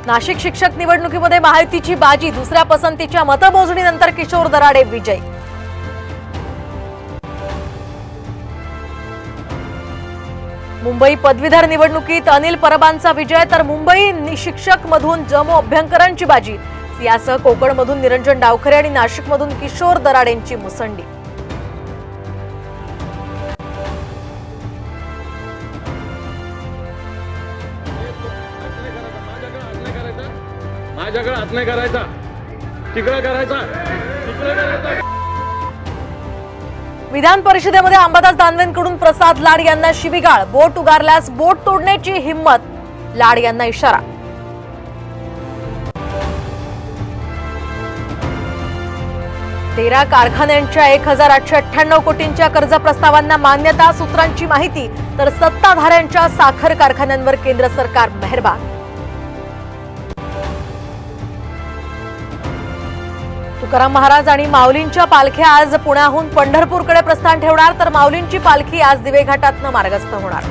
नाशिक शिक्षक निवडणुकीमध्ये महायुतीची बाजी, दुसऱ्या पसंतीच्या मतमोजणीनंतर किशोर दराडे विजयी। मुंबई पदवीधर निवडणुकीत अनिल परबांचा विजय, तर मुंबई शिक्षक मधून जमो अभ्यंकरांची बाजी। यासह कोकणमधून निरंजन डावखरे आणि नाशिकमधून किशोर दराडेंची मुसंडी। माझ्याकडे हात नाही करायचा, तिकडे करायचा, तिकडे करायचा। विधान परिषदेमध्ये अंबादास दानवेंकडून प्रसाद लाड यांना शिवीगाळ, बोट उगारल्यास बोट तोडण्याची हिम्मत, लाड यांना इशारा। तेरा कारखान्यांच्या 1898 कोटींच्या कर्ज प्रस्तावांना मान्यता, सूत्रांची माहिती। तर सत्ताधाऱ्यांच्या साखर कारखान्यांवर केंद्र सरकार मेहरबान। तुकाराम महाराज आणि माऊलींच्या पालख्या आज पुण्याहून पंढरपूरकडे प्रस्थान ठेवणार, तर माऊलींची पालखी आज दिवे घाटातनं मार्गस्थ होणार।